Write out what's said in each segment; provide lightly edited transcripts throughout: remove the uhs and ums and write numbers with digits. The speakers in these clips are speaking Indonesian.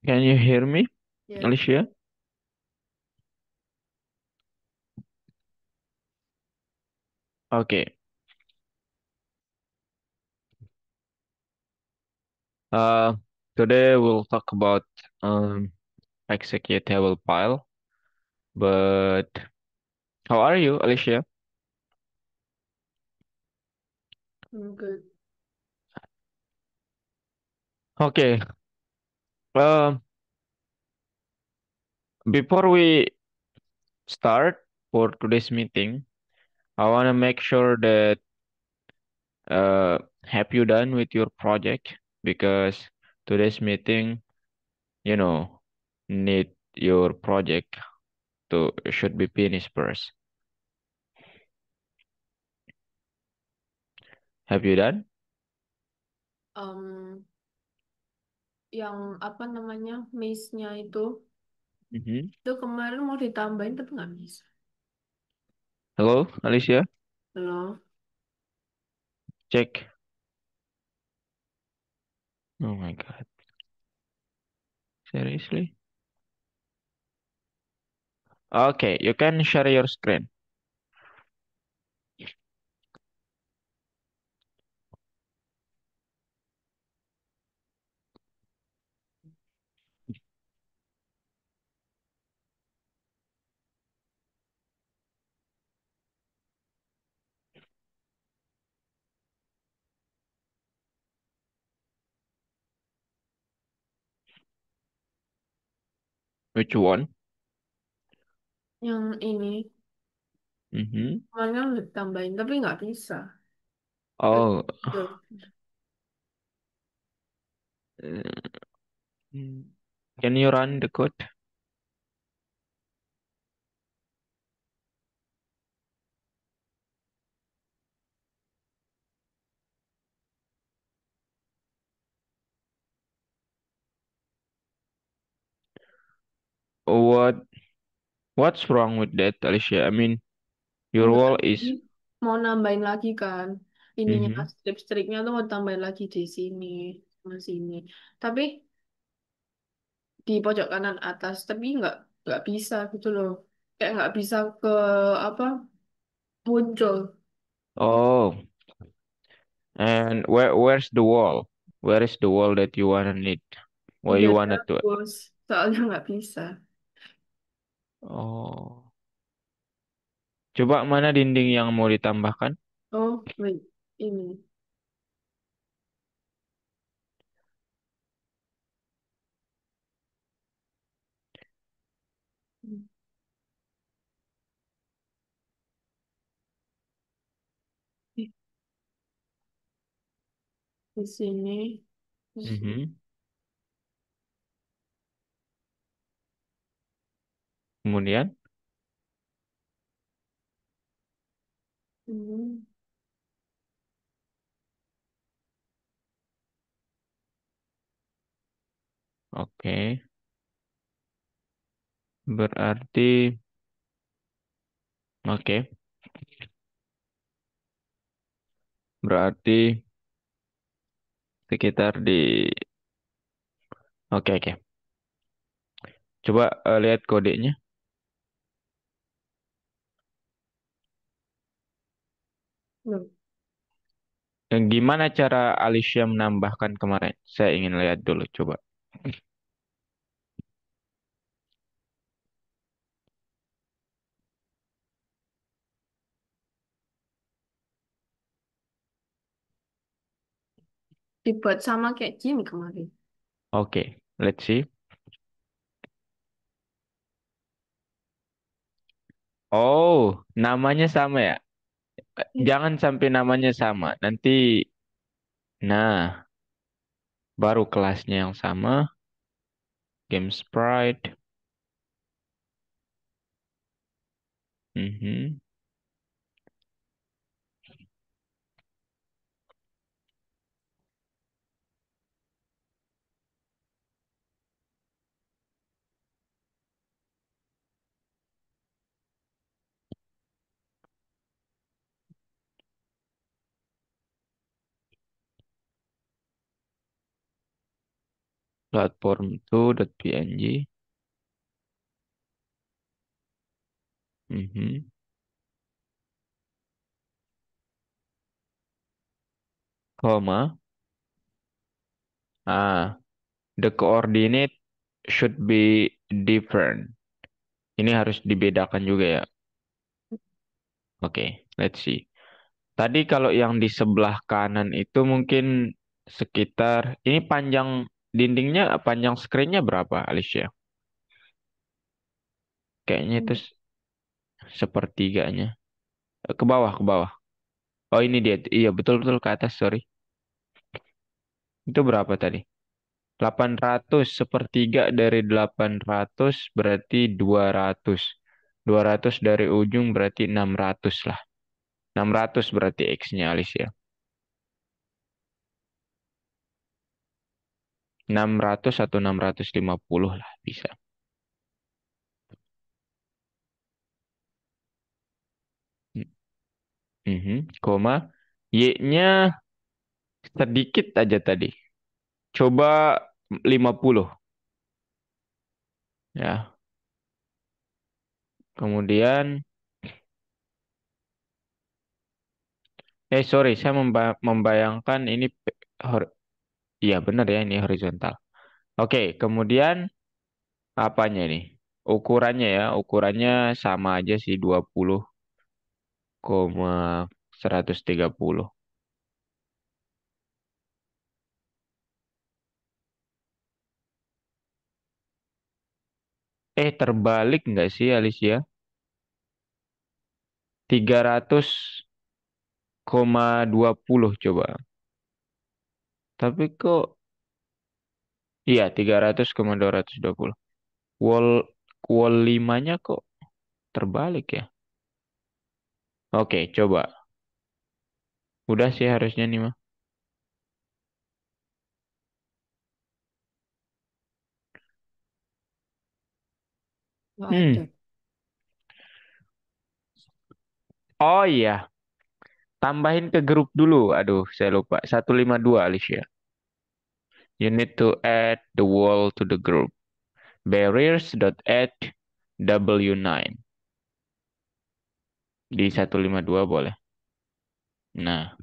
Can you hear me, Ya, Alicia? Okay. Uh, Today we'll talk about um executable file. But how are you, Alicia? good. Okay. Um, Before we start for today's meeting, I want to make sure that have you done with your project because today's meeting, you know, need your project to should be finished first. Have you done? Em, yang apa namanya maze-nya Mm-hmm. itu kemarin mau ditambahin tapi nggak bisa. Hello, Alicia. Loh, Check. Oh my God. Seriously? Okay, you can share your screen. Which one? yang ini Mm-hmm. kemarin kan udah ditambahin tapi nggak bisa. Oh, Tuh. mm, can you run the code? What What's wrong with that, Alicia? I mean, your Enggak, wall jadi is. mau nambahin lagi kan ininya Mm-hmm. strip-stripnya tuh mau tambahin lagi di sini sama sini. Tapi di pojok kanan atas tapi nggak bisa gitu loh. Kayak nggak bisa ke apa muncul. Oh, and where's the wall? Where is the wall that you wanna need? Where Udah you wanna do it? bagus, soalnya nggak bisa. Oh, coba mana dinding yang mau ditambahkan? Oh, wait, ini di sini, di sini. Mm-hmm. Kemudian, Hmm, oke. Berarti, oke. Berarti sekitar di. Oke, oke. Coba lihat kodenya. loh. Gimana cara Alicia menambahkan kemarin? Saya ingin lihat dulu, coba. Dibuat sama kayak gini kemarin. Oke, let's see. Oh, namanya sama ya? Ih, Jangan sampai namanya sama. Nanti, nah, baru kelasnya yang sama. Game Sprite. Mhm. platform2.png, mhm, koma, ah, the coordinate should be different. Ini harus dibedakan juga ya. Oke, let's see. Tadi kalau yang di sebelah kanan itu mungkin sekitar, ini panjang dindingnya, panjang screen-nya berapa, Alicia? Kayaknya itu sepertiganya. Ke bawah, ke bawah. Oh ini dia, iya betul-betul ke atas, sorry. Itu berapa tadi? 800 sepertiga dari 800 berarti 200. 200 dari ujung berarti 600 lah. 600 berarti X-nya Alicia. 600 atau 650 lah bisa. Koma. Y-nya sedikit aja tadi. Coba 50 ya. Kemudian sorry, saya membayangkan ini iya benar ya ini horizontal. Oke, kemudian apanya nih? Ukurannya ya, ukurannya sama aja sih 20,130. Terbalik nggak sih Alicia? 300,20 coba. Tapi kok iya 300,220. Wall wall 5-nya kok terbalik ya? Oke, coba. Udah sih harusnya nih mah. Nggak ada. Hmm. Oh iya, tambahin ke grup dulu. Aduh, saya lupa. 152 Alicia. You need to add the wall to the group. Barriers.add W9. Di 152 boleh. Nah,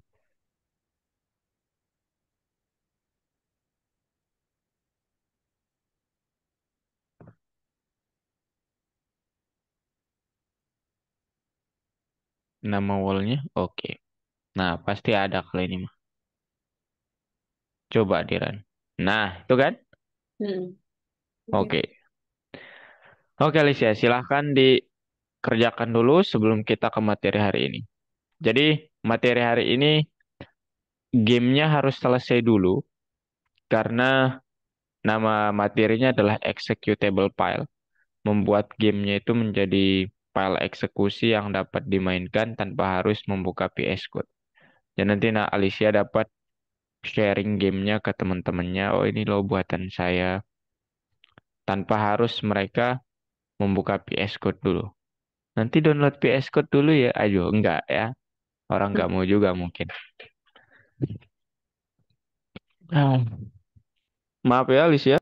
nama wallnya oke. Nah, pasti ada kalau ini mah. Coba Diran. Nah, itu kan? Hmm. Oke. Oke. Oke, Alicia, silahkan dikerjakan dulu sebelum kita ke materi hari ini. Jadi, materi hari ini gamenya harus selesai dulu karena nama materinya adalah executable file. Membuat gamenya itu menjadi file eksekusi yang dapat dimainkan tanpa harus membuka VS Code. Dan nanti Alicia dapat sharing gamenya ke teman-temannya. Oh ini loh buatan saya. Tanpa harus mereka membuka VS Code dulu. Nanti download VS Code dulu ya. Ayo, enggak ya. Orang nggak mau juga mungkin. Ah, maaf ya Alicia.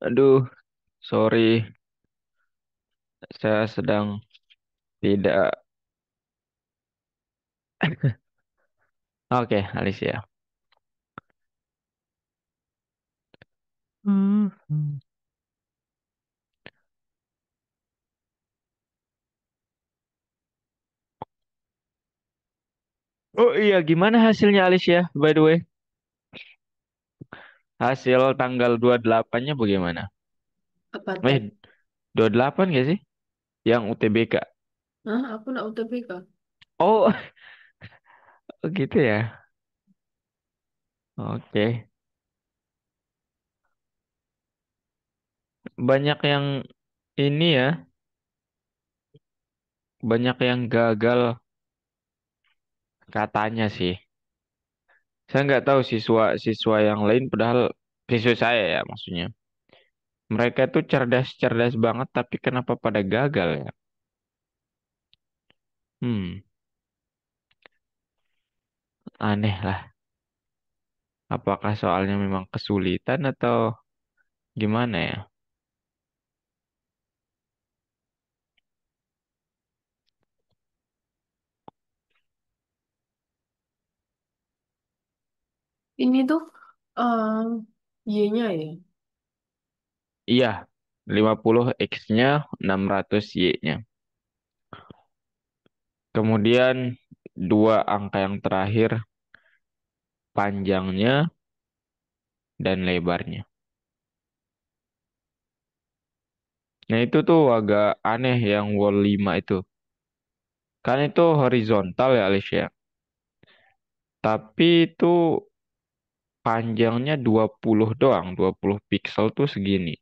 Aduh, sorry. Saya sedang tidak. Oke, Alicia. Hmm. Oh iya, gimana hasilnya Alicia, by the way? Hasil tanggal 28-nya bagaimana? Apa Eh, tes? 28 gak sih? Yang UTBK. Hah, aku nak UTBK. Oh, gitu ya. Oke. Banyak yang ini ya, banyak yang gagal katanya sih. Saya nggak tahu siswa-siswa yang lain, padahal siswa saya ya maksudnya. Mereka tuh cerdas-cerdas banget, tapi kenapa pada gagal ya? Hmm, aneh lah. Apakah soalnya memang kesulitan atau gimana ya? Ini tuh Y-nya ya. Iya, 50 X-nya, 600 Y-nya. Kemudian dua angka yang terakhir, panjangnya dan lebarnya. Nah itu tuh agak aneh yang wall 5 itu. Kan itu horizontal ya Alicia. Tapi itu panjangnya 20 doang, 20 pixel tuh segini.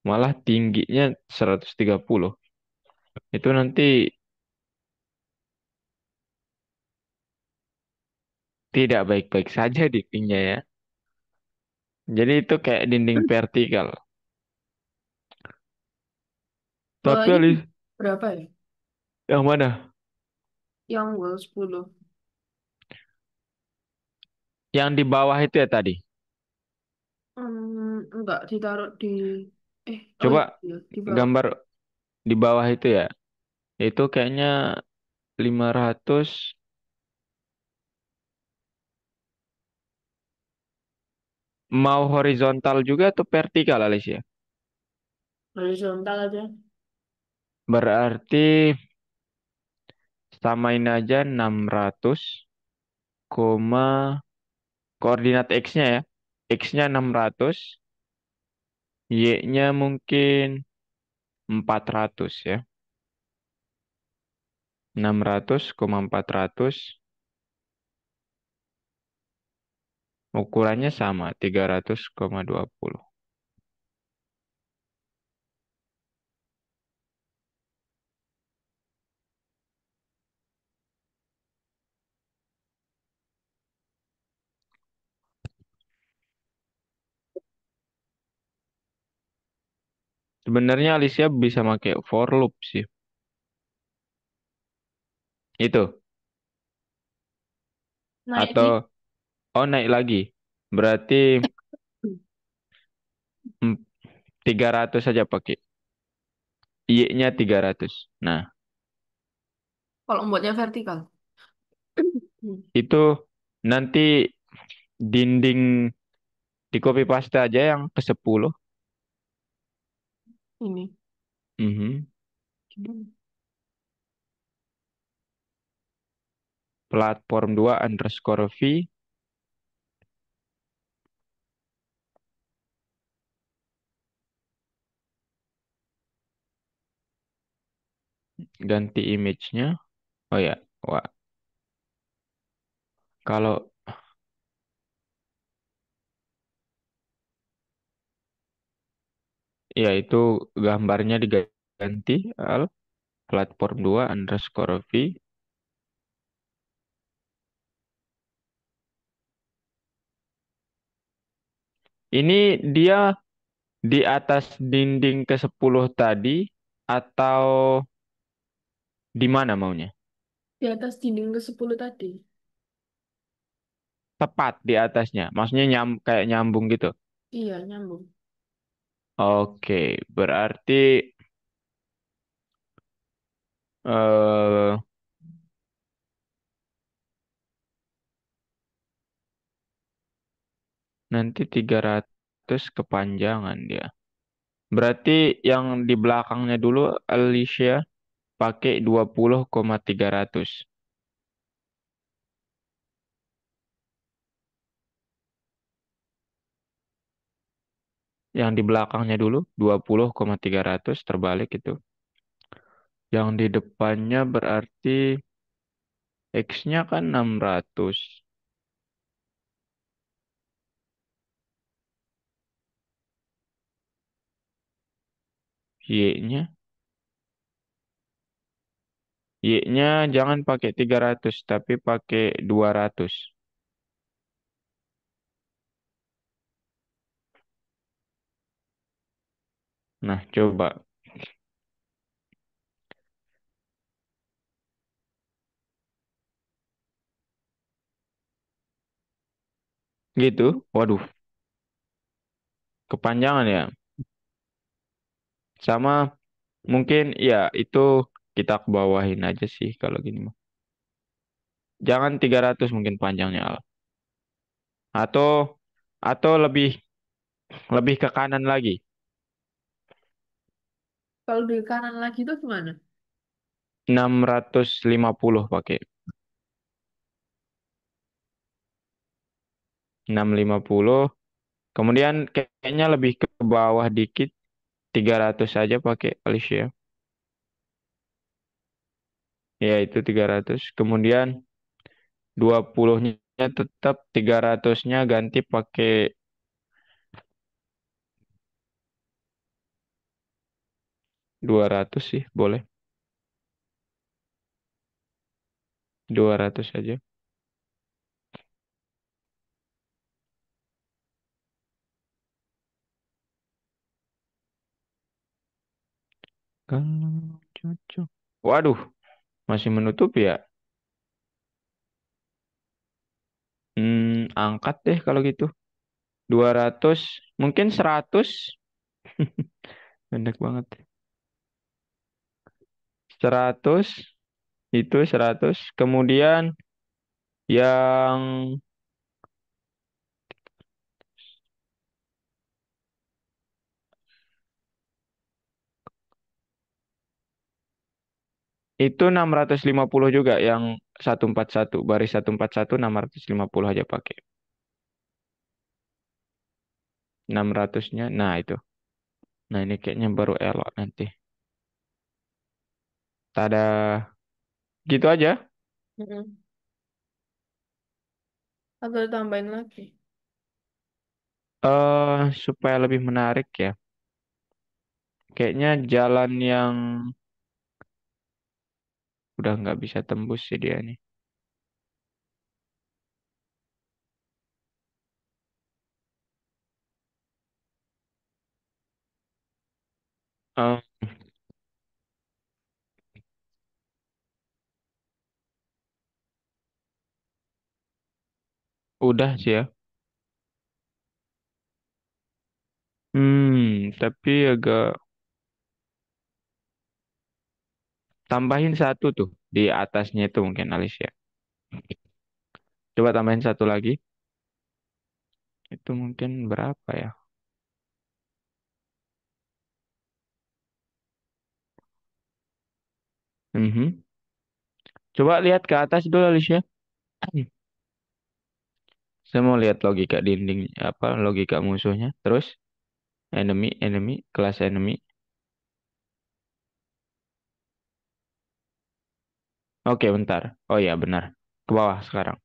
Malah tingginya 130. Itu nanti tidak baik-baik saja dindingnya ya. Jadi itu kayak dinding vertikal. Tapi Ini Alicia, berapa ya? yang mana? Yang wall 10. Yang di bawah itu ya tadi. Enggak ditaruh di oh Coba iya di bawah. gambar di bawah itu ya. Itu kayaknya 500. Mau horizontal juga atau vertikal Alicia? Horizontal aja. Berarti samain aja 600 koma koordinat X-nya ya. X-nya 600, Y-nya mungkin 400 ya. 600,400 ukurannya sama 300,20. Sebenarnya Alicia bisa pakai for loop sih. Itu Naik atau di oh naik lagi. Berarti mm, 300 saja pakai. Y-nya 300. Nah, kalau buatnya vertikal. Hmm, itu nanti dinding di copy paste aja yang ke 10. Ini. Mhm. Hmm. Platform 2 underscore V ganti image-nya. Oh ya, wah. Kalau ya itu gambarnya diganti al platform 2 underscore V. Ini dia di atas dinding ke 10 tadi atau di mana maunya? Di atas dinding ke 10 tadi. Tepat di atasnya. Maksudnya kayak nyambung gitu. Iya, nyambung. Oke, berarti eh nanti 300 kepanjangan dia. Berarti yang di belakangnya dulu Alicia pakai 20,300. Yang di belakangnya dulu 20,300 terbalik itu. Yang di depannya berarti X-nya kan 600. Y-nya, Y-nya jangan pakai 300 tapi pakai 200. Nah, coba. Gitu. Waduh, kepanjangan ya. Sama mungkin ya itu kita ke bawahin aja sih kalau gini mah. Jangan 300 mungkin panjangnya Al. Atau atau lebih lebih ke kanan lagi. Kalau di kanan lagi tuh gimana? 650 pakai. 650. Kemudian kayaknya lebih ke bawah dikit 300 saja pakai Alicia. Ya itu 300. Kemudian 20-nya tetap 300-nya ganti pakai 200 sih, boleh. 200 saja. Kalau cocok. Waduh, masih menutup ya? Angkat deh kalau gitu. 200, mungkin 100. Pendek banget. 100, itu 100. Kemudian yang itu 650 juga, yang 141. Baris 141, 650 aja pakai. 600-nya, nah itu. Nah ini kayaknya baru elok nanti. Tada. Gitu aja. Mm-mm. Atau tambahin lagi. Supaya lebih menarik ya. Kayaknya jalan yang udah nggak bisa tembus sih dia nih. Eh, udah sih ya. Tapi agak tambahin satu tuh di atasnya itu mungkin Alicia. Coba tambahin satu lagi. Itu mungkin berapa ya? Mhm. Coba lihat ke atas dulu Alicia. Saya mau lihat logika dinding apa logika musuhnya. Terus enemy enemy kelas enemy. Oke, bentar. Oh iya benar. Ke bawah sekarang.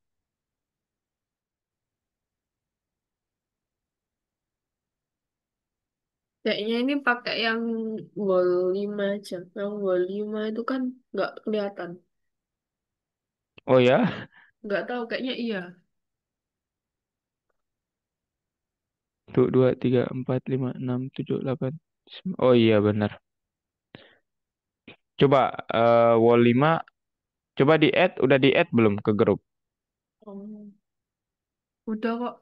Kayaknya ini pakai yang wall 5 aja. Yang wall 5 itu kan nggak kelihatan. Oh ya. Nggak tahu, kayaknya iya. Tuh 2, 3, 4, 5, 6, 7, 8. Oh iya benar. Coba wall 5. Coba di add. Udah di add belum ke grup? Oh. Udah kok.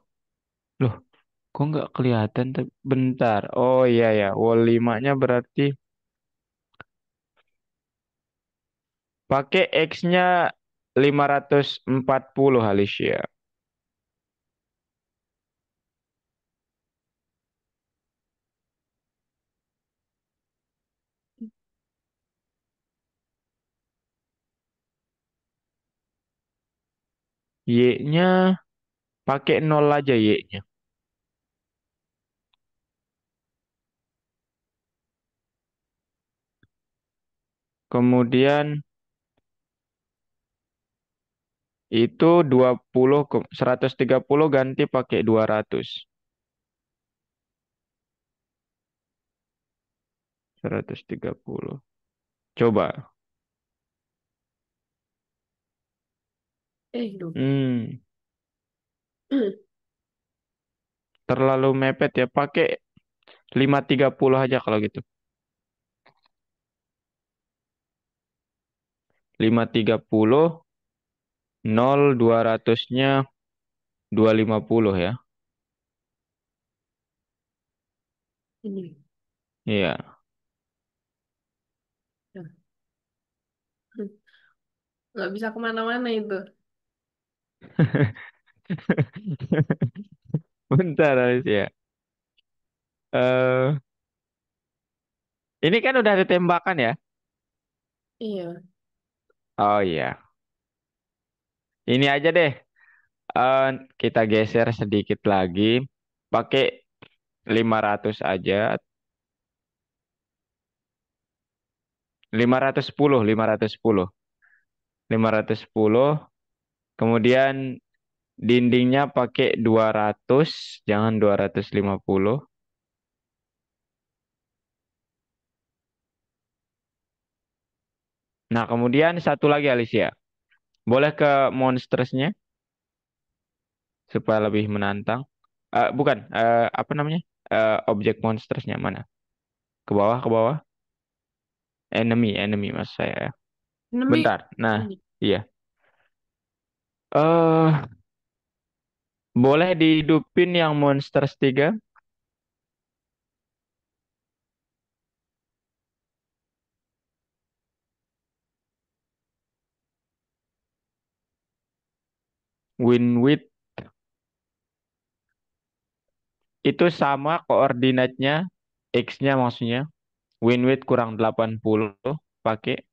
Loh, kok nggak kelihatan? Bentar. Oh iya ya. Wall 5-nya berarti pakai X-nya 540 Alicia. Y-nya. Pakai 0 aja Y-nya. Kemudian itu 130 ganti pakai 200. 130. Coba. Duh. Hmm, terlalu mepet ya. Pakai 530 aja kalau gitu. 530 nol 200-nya 250 ya. Ini. Iya. Ya. Nggak bisa kemana-mana itu. Bentar Alicia. Eh, ini kan udah ada tembakan ya? Iya. Oh iya. Ini aja deh. Eh, kita geser sedikit lagi. Pakai 500 aja. 510, 510. 510. Kemudian dindingnya pakai 200, jangan 250. Nah, kemudian satu lagi Alicia. Boleh ke monstersnya supaya lebih menantang. Bukan, apa namanya? Objek monstersnya mana? Ke bawah, ke bawah. Enemy, enemy mas saya. Enemy. Bentar. Nah, Ini. iya. eh boleh dihidupin yang monsters 3? Win with itu sama koordinatnya, X-nya maksudnya. Win with kurang 80 pakai.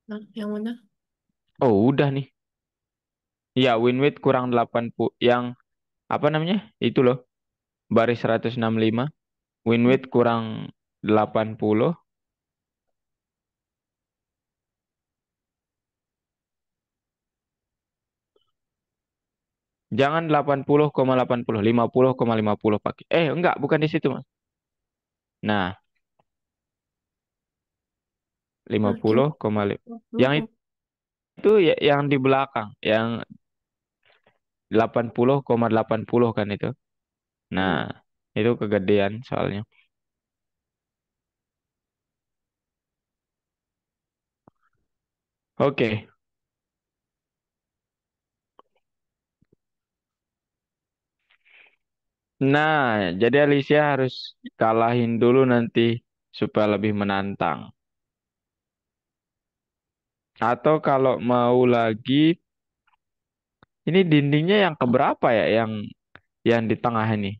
Nah, yang mana? Oh, udah nih. Ya, win with kurang 80 yang apa namanya? Itu loh, baris 165. Win Hmm. with kurang 80. Jangan 80,80, 50,50 pakai. Enggak, bukan di situ, Mas. Nah, Nah, gimana? 50,5. Yang Hmm. itu ya, yang di belakang, yang 80,80 kan itu. Nah, Hmm. itu kegedean soalnya. Oke. Nah, jadi Alicia harus kalahin dulu nanti supaya lebih menantang. Atau kalau mau lagi, ini dindingnya yang keberapa ya? Yang di tengah ini.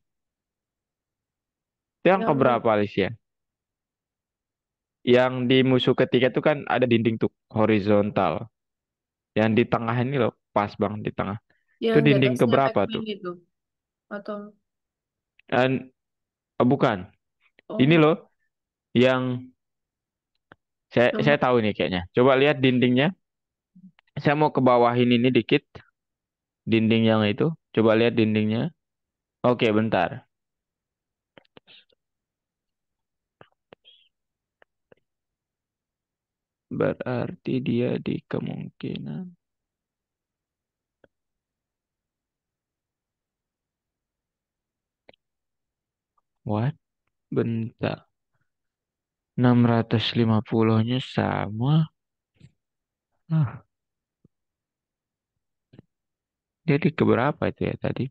Itu yang Yang keberapa Alicia? Yang di musuh ketiga itu kan ada dinding tuh horizontal. Yang di tengah ini loh, pas bang di tengah. Itu yang di dinding atasnya keberapa Pac-Man tuh? itu. Atau Dan bukan. Ini oh, loh, yang saya yang tahu ini kayaknya. Coba lihat dindingnya. Saya mau ke bawahin ini dikit, dinding yang itu. Coba lihat dindingnya. Oke, bentar. Berarti dia di kemungkinan. What? Bentar. 650-nya sama. Ah, jadi keberapa itu ya tadi?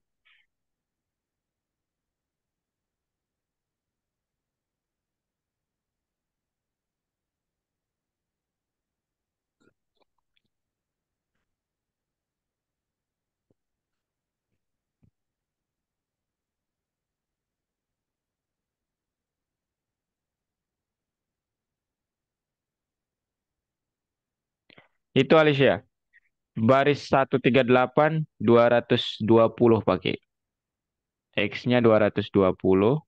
Itu Alicia. Baris 138, 220 pakai. X-nya 220.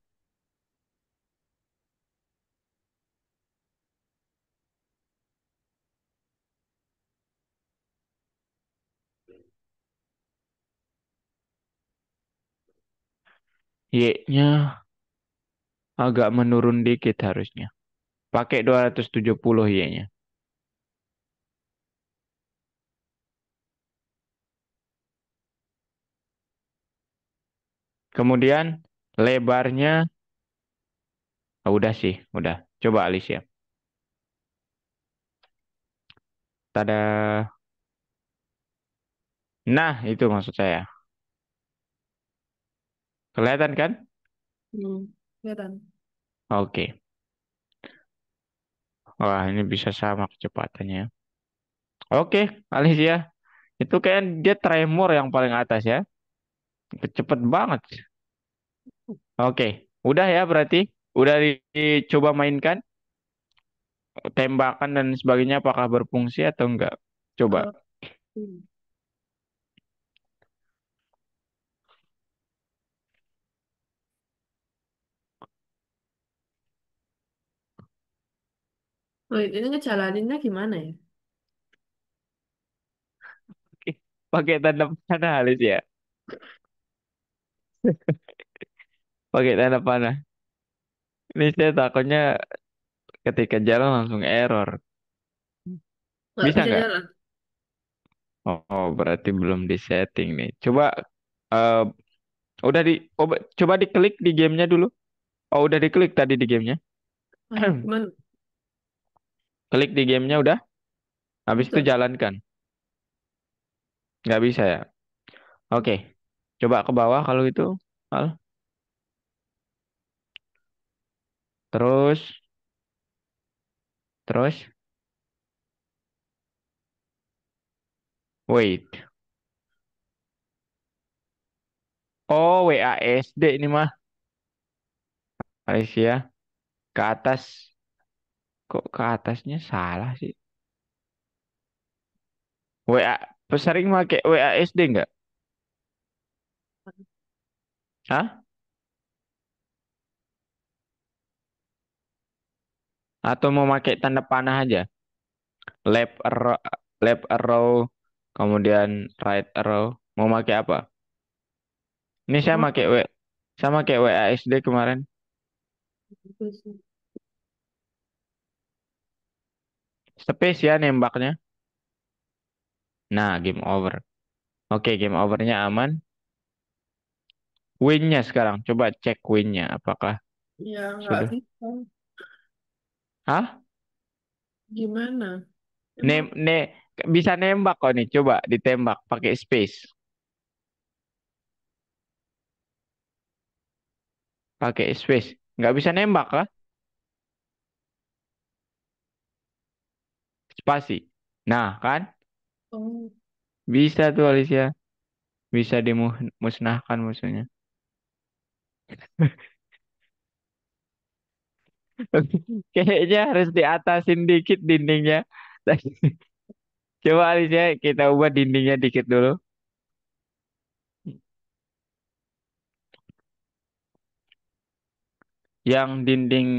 Y-nya agak menurun dikit harusnya. Pakai 270 Y-nya. Kemudian lebarnya, udah sih, udah. Coba Alicia. Tada. Nah, itu maksud saya. Kelihatan kan? Kelihatan. Oke. Wah, ini bisa sama kecepatannya. Oke, Alicia. Itu kayak dia tremor yang paling atas ya. Cepet banget. Oke. Udah ya berarti. Udah dicoba mainkan. Tembakan dan sebagainya apakah berfungsi atau enggak? Coba. Eh, hmm. Oh, ini ngejalaninnya gimana ya? Oke. Pakai tanda panah Alicia. Pakai tanda panah. Ini saya takutnya ketika jalan langsung error. Nggak Bisa bisa nggak? jalan. Oh, berarti belum di setting nih. Coba eh, udah coba diklik di gamenya dulu. Oh, udah diklik tadi di gamenya. Gimana? Klik di gamenya udah. Habis itu Udah. jalankan. Nggak bisa ya? Oke. Coba ke bawah kalau itu. Al. Terus, terus. Wait. Oh, WASD ini mah. Malaysia. Ke atas. Kok ke atasnya salah sih? WA. Sering pakai WASD nggak? Hah? Atau mau pakai tanda panah aja? Left arrow, left arrow, kemudian right arrow. Mau pakai apa? Ini Oh, saya pakai WASD kemarin. bagus. Space ya nembaknya. Nah, game over. Oke, game overnya aman. Win-nya sekarang. Coba cek win-nya. Apakah Ya, nggak sudah? bisa. Hah? Gimana? Nem, Emang, ne, bisa nembak kok nih. Coba ditembak pakai space. Pakai space. Nggak bisa nembak kah? Spasi. Nah, kan? oh, Bisa tuh Alicia. Bisa dimusnahkan musuhnya. Kayaknya harus diatasin dikit dindingnya. Coba Alicia kita ubah dindingnya dikit dulu. Yang dinding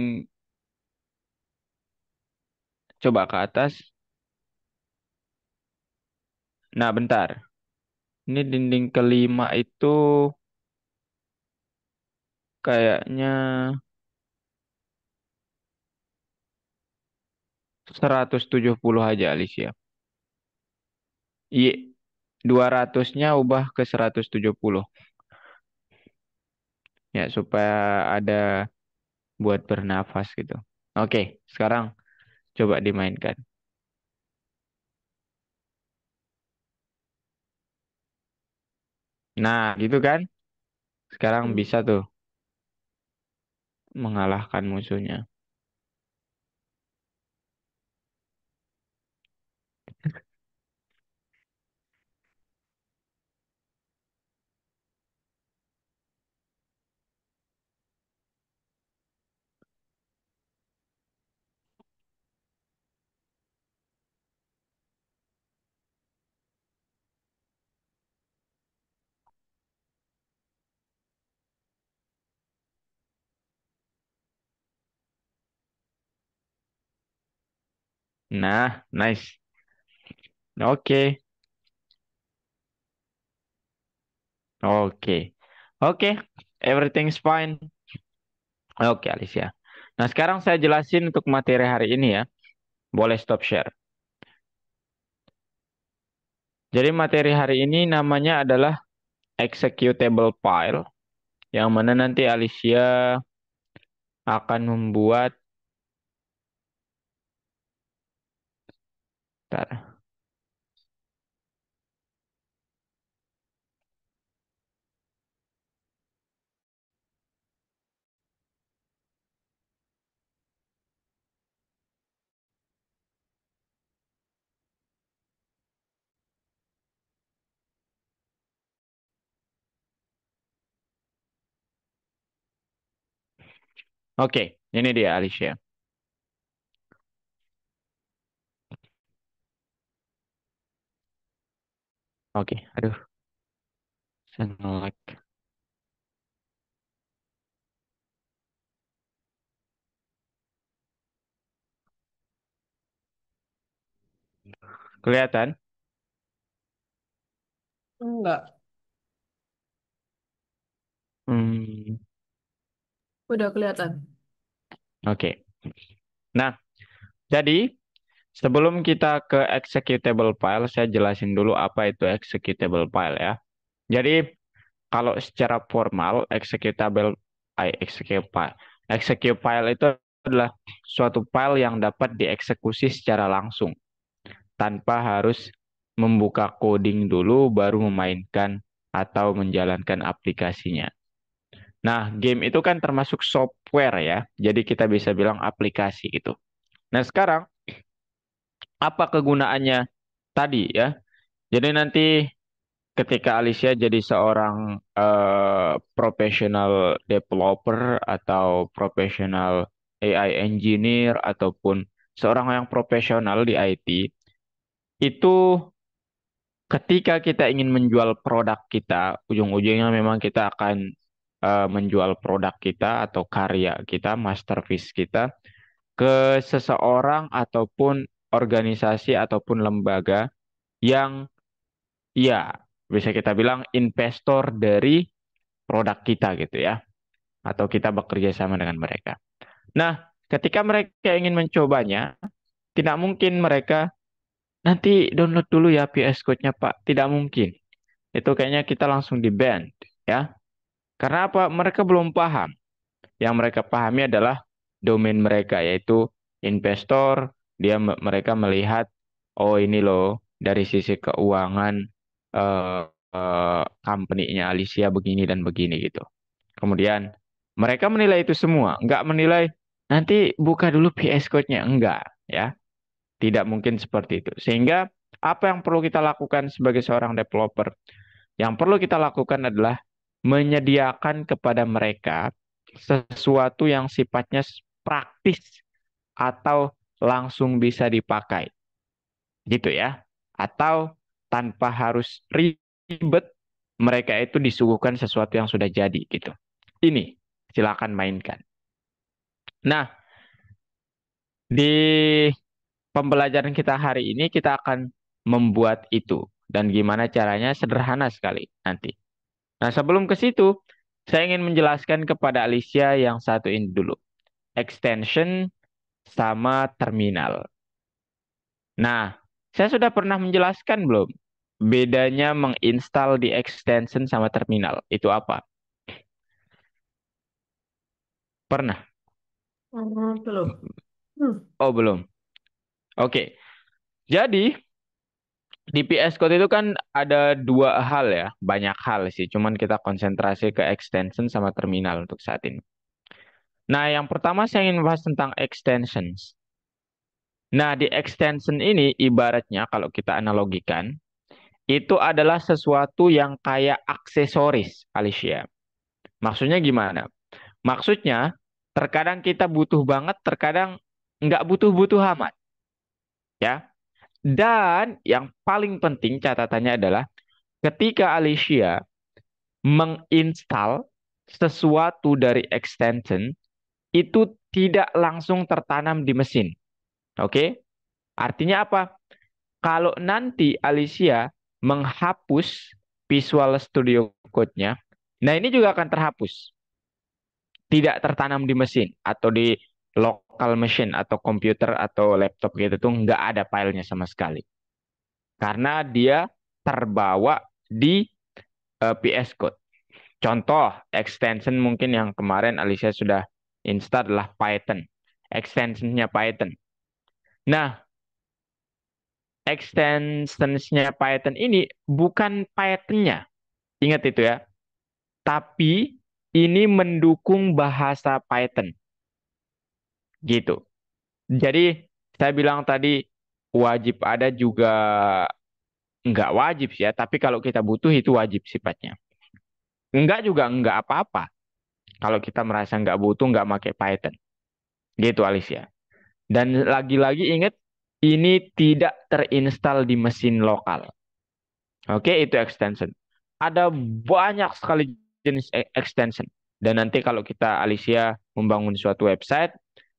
coba ke atas. Nah, bentar. Ini dinding kelima itu kayaknya 170 aja Alicia. Iya, 200-nya ubah ke 170 ya supaya ada buat bernafas gitu. Oke, sekarang coba dimainkan. Nah, gitu kan? Sekarang hmm. bisa tuh mengalahkan musuhnya. Nah, nice. Oke, oke. Oke, Everything's fine. Oke, Alicia. Nah, sekarang saya jelasin untuk materi hari ini ya. Boleh stop share. Jadi materi hari ini namanya adalah executable file, yang mana nanti Alicia akan membuat. Bentar. Oke, ini dia Alicia. Oke, aduh, saya nge-lag. Kelihatan? Enggak, Hmm, udah kelihatan. oke. Nah, jadi sebelum kita ke executable file, saya jelasin dulu apa itu executable file ya. Jadi kalau secara formal execute file. Execute file itu adalah suatu file yang dapat dieksekusi secara langsung tanpa harus membuka coding dulu baru memainkan atau menjalankan aplikasinya. Nah, game itu kan termasuk software ya. Jadi kita bisa bilang aplikasi gitu. Nah, sekarang apa kegunaannya tadi ya? Jadi nanti ketika Alicia jadi seorang professional developer atau professional AI engineer ataupun seorang yang profesional di IT, itu ketika kita ingin menjual produk kita, ujung-ujungnya memang kita akan menjual produk kita atau karya kita, masterpiece kita ke seseorang ataupun organisasi ataupun lembaga yang ya bisa kita bilang investor dari produk kita gitu ya, atau kita bekerja sama dengan mereka. Nah, ketika mereka ingin mencobanya, tidak mungkin mereka nanti download dulu ya PS Code-nya Pak. Tidak mungkin. Itu kayaknya kita langsung di-ban ya. Karena apa? Mereka belum paham. Yang mereka pahami adalah domain mereka, yaitu investor. Mereka melihat, oh ini loh dari sisi keuangan company-nya Alicia begini dan begini gitu. Kemudian mereka menilai itu semua, nggak menilai nanti buka dulu PS Code-nya, enggak ya. Tidak mungkin seperti itu. Sehingga apa yang perlu kita lakukan sebagai seorang developer? Yang perlu kita lakukan adalah menyediakan kepada mereka sesuatu yang sifatnya praktis atau langsung bisa dipakai, gitu ya. Atau tanpa harus ribet, mereka itu disuguhkan sesuatu yang sudah jadi, gitu. Ini, silakan mainkan. Nah, di pembelajaran kita hari ini kita akan membuat itu. Dan gimana caranya sederhana sekali nanti. Nah, sebelum ke situ, saya ingin menjelaskan kepada Alicia yang satu ini dulu. Extension sama terminal. Nah, saya sudah pernah menjelaskan belum? Bedanya menginstal di extension sama terminal. Itu apa? Pernah? Belum. Hmm. Oh, belum. Oke. Jadi, di PS Code itu kan ada dua hal ya. Banyak hal sih. Cuman kita konsentrasi ke extension sama terminal untuk saat ini. Nah, yang pertama saya ingin membahas tentang extensions. Nah, di extension ini ibaratnya kalau kita analogikan, itu adalah sesuatu yang kayak aksesoris, Alicia. Maksudnya gimana? Maksudnya, terkadang kita butuh banget, terkadang nggak butuh-butuh amat, ya. Dan yang paling penting catatannya adalah ketika Alicia menginstal sesuatu dari extension, itu tidak langsung tertanam di mesin. Oke? Artinya apa? Kalau nanti Alicia menghapus Visual Studio Code-nya, Nah, ini juga akan terhapus. Tidak tertanam di mesin atau di local machine atau komputer atau laptop gitu tuh nggak ada filenya sama sekali. Karena dia terbawa di PS Code. Contoh extension mungkin yang kemarin Alicia sudah install adalah Python. Extensionnya Python. Nah, extensionsnya Python ini bukan Pythonnya. Ingat itu ya. Tapi ini mendukung bahasa Python. Gitu. Jadi saya bilang tadi wajib ada juga nggak wajib sih ya. Tapi kalau kita butuh itu wajib sifatnya. Enggak juga enggak apa-apa. Kalau kita merasa nggak butuh nggak pakai Python. Gitu Alicia. Dan lagi-lagi ingat, ini tidak terinstal di mesin lokal. Oke, itu extension. Ada banyak sekali jenis extension. Dan nanti kalau kita Alicia membangun suatu website,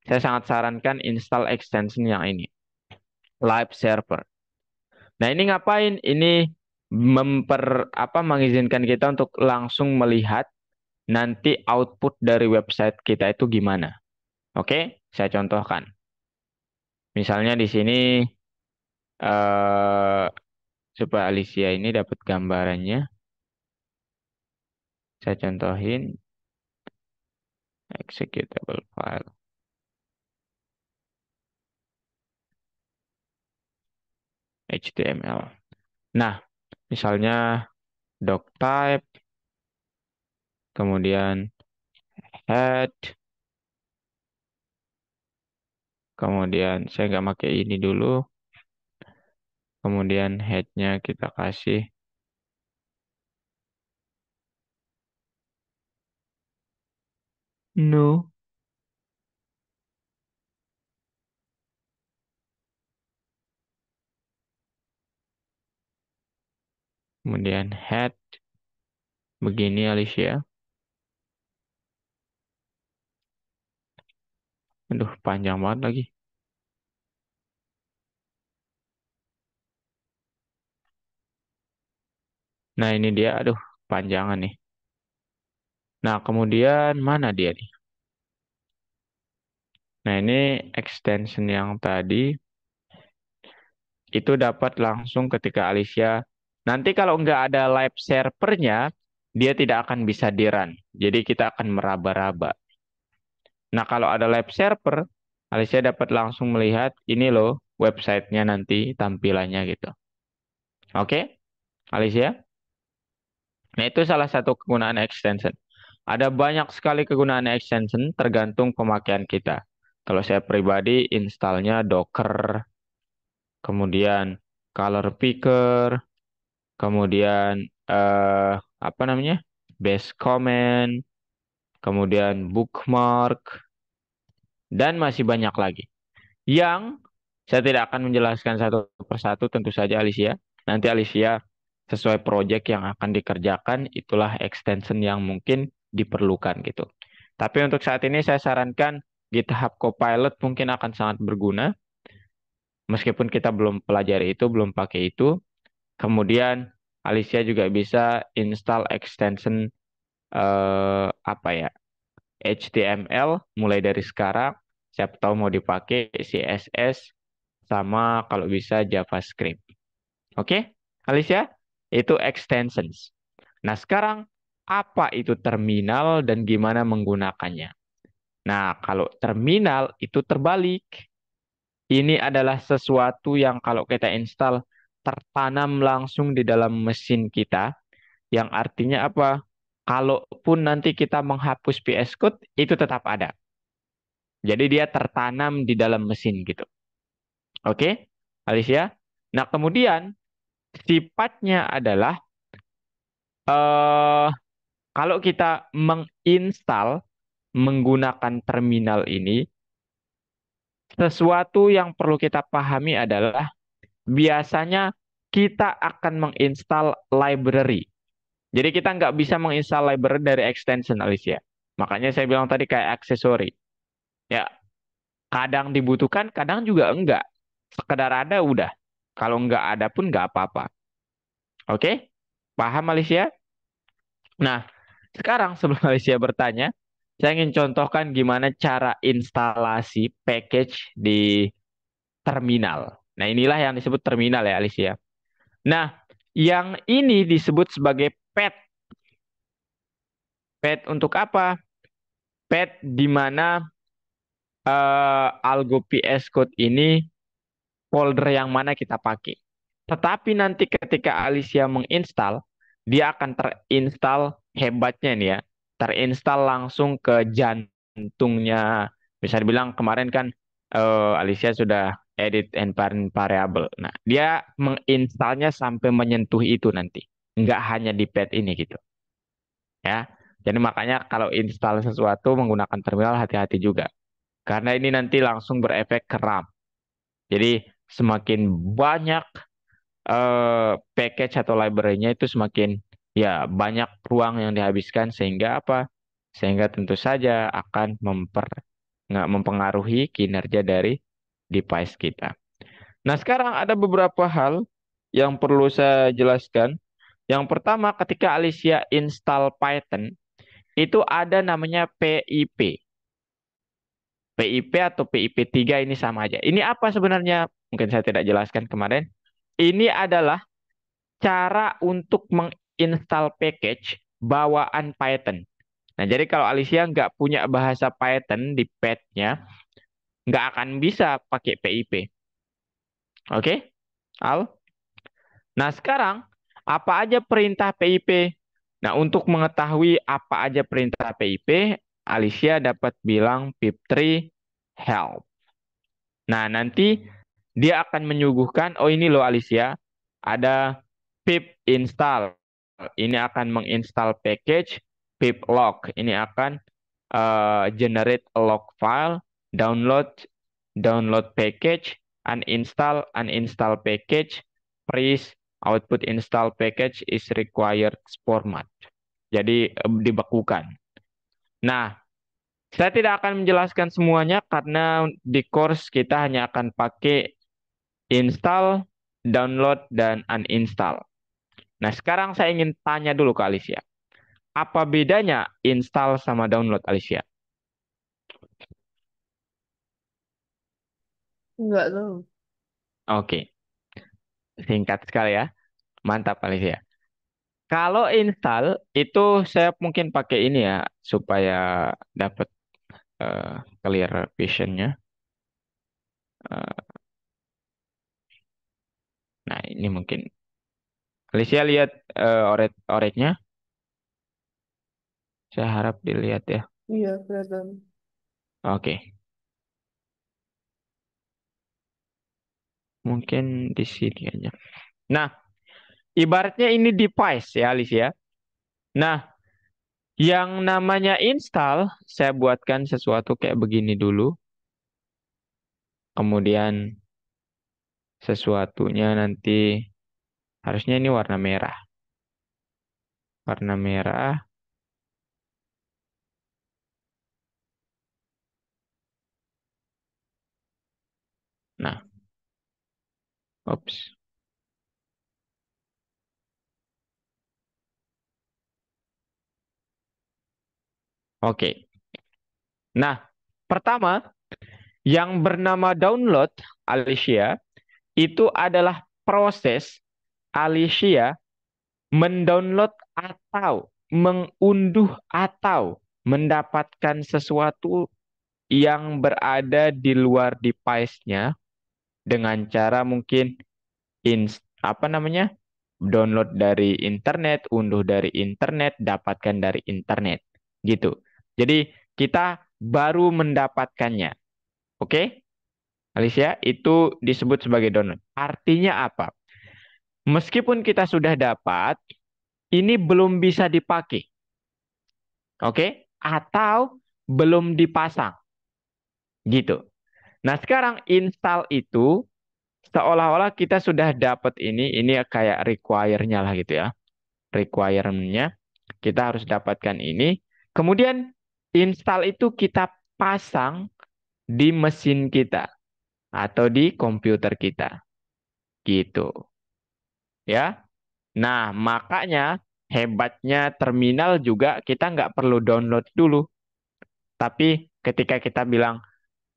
saya sangat sarankan install extension yang ini, Live Server. Nah, ini ngapain? Ini mengizinkan kita untuk langsung melihat nanti output dari website kita itu gimana. Oke, saya contohkan. Misalnya di sini eh supaya Alicia ini dapat gambarannya, saya contohin executable file HTML. Nah, misalnya doc type, kemudian head, kemudian saya nggak pakai ini dulu, kemudian headnya kita kasih no, kemudian head begini Alicia. Aduh, panjang banget lagi. Nah, ini dia, aduh, panjangan nih. Nah, kemudian mana dia nih? Nah, ini extension yang tadi itu dapat langsung ketika Alicia. Nanti kalau nggak ada live servernya, dia tidak akan bisa di-run. Jadi kita akan meraba-raba. Nah, kalau ada live server, Alicia dapat langsung melihat ini loh websitenya nanti tampilannya gitu. Oke, Alicia? Nah, itu salah satu kegunaan extension. Ada banyak sekali kegunaan extension tergantung pemakaian kita. Kalau saya pribadi installnya Docker, kemudian Color Picker, kemudian apa namanya? Base comment, kemudian bookmark, dan masih banyak lagi. Yang saya tidak akan menjelaskan satu persatu tentu saja Alicia. Nanti Alicia sesuai project yang akan dikerjakan itulah extension yang mungkin diperlukan gitu. Tapi untuk saat ini saya sarankan GitHub Copilot mungkin akan sangat berguna meskipun kita belum pelajari itu, belum pakai itu. Kemudian Alicia juga bisa install extension apa ya? HTML mulai dari sekarang. Siapa tahu mau dipakai CSS sama kalau bisa JavaScript. Oke, Alicia, itu extensions. Nah, sekarang apa itu terminal dan gimana menggunakannya? Nah, kalau terminal itu terbalik. Ini adalah sesuatu yang kalau kita install tertanam langsung di dalam mesin kita, yang artinya apa? Kalaupun nanti kita menghapus PS Code, itu tetap ada. Jadi dia tertanam di dalam mesin gitu. Oke, Alicia? Nah, kemudian sifatnya adalah eh kalau kita menginstal menggunakan terminal ini, sesuatu yang perlu kita pahami adalah biasanya kita akan menginstal library. Jadi kita nggak bisa menginstal library dari extension, Alicia. Makanya saya bilang tadi kayak aksesori. Ya, kadang dibutuhkan, kadang juga enggak. Sekedar ada udah. Kalau nggak ada pun nggak apa-apa. Oke? Paham, Alicia? Nah, Sekarang sebelum Alicia bertanya, saya ingin contohkan gimana cara instalasi package di terminal. Nah, inilah yang disebut terminal ya, Alicia. Nah, yang ini disebut sebagai pet. Pet untuk apa? Pet di mana Algo PS Code ini folder yang mana kita pakai. Tetapi nanti ketika Alicia menginstal, dia akan terinstall hebatnya nih ya. Terinstall langsung ke jantungnya. Bisa dibilang kemarin kan Alicia sudah edit environment variable. Nah, dia menginstalnya sampai menyentuh itu nanti. Nggak hanya di pad ini gitu. Ya. Jadi makanya kalau install sesuatu menggunakan terminal hati-hati juga. Karena ini nanti langsung berefek ke RAM. Jadi semakin banyak package atau library-nya itu semakin ya banyak ruang yang dihabiskan sehingga apa? Sehingga tentu saja akan nggak mempengaruhi kinerja dari device kita. Nah, sekarang ada beberapa hal yang perlu saya jelaskan. Yang pertama, ketika Alicia install Python, itu ada namanya PIP. PIP atau PIP 3 ini sama aja. Ini apa sebenarnya? Mungkin saya tidak jelaskan kemarin. Ini adalah cara untuk menginstal package bawaan Python. Nah, jadi kalau Alicia nggak punya bahasa Python di pad-nya, nggak akan bisa pakai PIP. Oke, Al? Nah, sekarang apa aja perintah PIP? Nah, untuk mengetahui apa aja perintah PIP, Alicia dapat bilang pip3 help. Nah, nanti dia akan menyuguhkan, oh ini loh Alicia, ada pip install. Ini akan menginstal package. Pip log. Ini akan generate a log file. Download, download package. Uninstall package. Freeze, output install package is required format. Jadi dibekukan. Nah, saya tidak akan menjelaskan semuanya karena di course kita hanya akan pakai install, download, dan uninstall. Nah, sekarang saya ingin tanya dulu ke Alicia. Apa bedanya install sama download, Alicia? Enggak tahu. Oke, singkat sekali ya. Mantap, Alicia. Kalau install, itu saya mungkin pakai ini ya, supaya dapat eh, clear visionnya. Eh, nah, ini mungkin. Alicia lihat oretnya. Saya harap dilihat ya. Iya, kelihatan. Oke, mungkin di sini aja. Nah, ibaratnya ini device ya, Alicia. Nah, yang namanya install, saya buatkan sesuatu kayak begini dulu. Kemudian sesuatunya nanti harusnya ini warna merah. Warna merah. Nah, ops. Oke. Nah, pertama yang bernama download Alicia itu adalah proses Alicia mendownload atau mengunduh atau mendapatkan sesuatu yang berada di luar device-nya dengan cara mungkin apa namanya? Download dari internet, unduh dari internet, dapatkan dari internet. Gitu. Jadi kita baru mendapatkannya. Oke? Alicia, itu disebut sebagai download. Artinya apa? Meskipun kita sudah dapat, ini belum bisa dipakai. Oke? Atau belum dipasang. Gitu. Nah, sekarang install itu seolah-olah kita sudah dapat ini kayak require-nya lah gitu ya. Requirement-nya kita harus dapatkan ini. Kemudian install itu kita pasang di mesin kita atau di komputer kita. Gitu. Ya. Nah, makanya hebatnya terminal juga kita nggak perlu download dulu. Tapi ketika kita bilang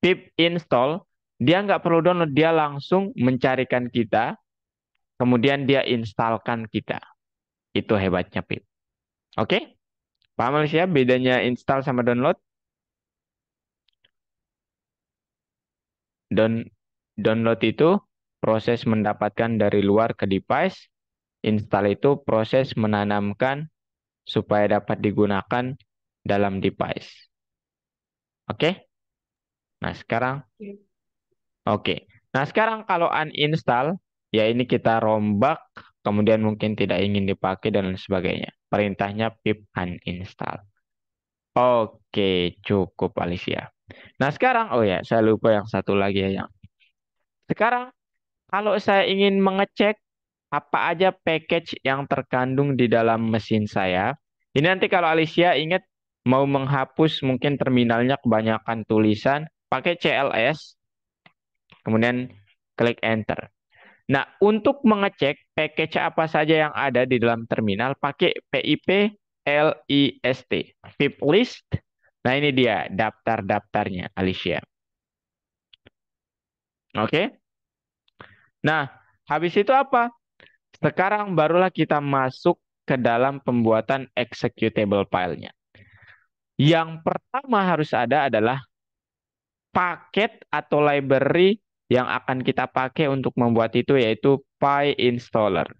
pip install, dia nggak perlu download, dia langsung mencarikan kita, kemudian dia instalkan kita. Itu hebatnya pip. Oke? Paham Alicia bedanya install sama download? Down, download itu proses mendapatkan dari luar ke device, install itu proses menanamkan supaya dapat digunakan dalam device. Oke? Nah, sekarang Oke. oke. Nah, sekarang kalau uninstall, ya ini kita rombak, kemudian mungkin tidak ingin dipakai dan lain sebagainya. Perintahnya pip uninstall. Oke, cukup Alicia. Nah, sekarang, oh ya, saya lupa yang satu lagi ya. Sekarang, kalau saya ingin mengecek apa aja package yang terkandung di dalam mesin saya, ini nanti kalau Alicia ingat mau menghapus mungkin terminalnya kebanyakan tulisan, pakai CLS, kemudian klik enter. Nah, untuk mengecek package apa saja yang ada di dalam terminal, pakai PIP LIST, VIP list. Nah, ini dia daftar-daftarnya, Alicia. Oke. Nah, habis itu apa? Sekarang barulah kita masuk ke dalam pembuatan executable filenya. Yang pertama harus ada adalah paket atau library yang akan kita pakai untuk membuat itu yaitu PyInstaller.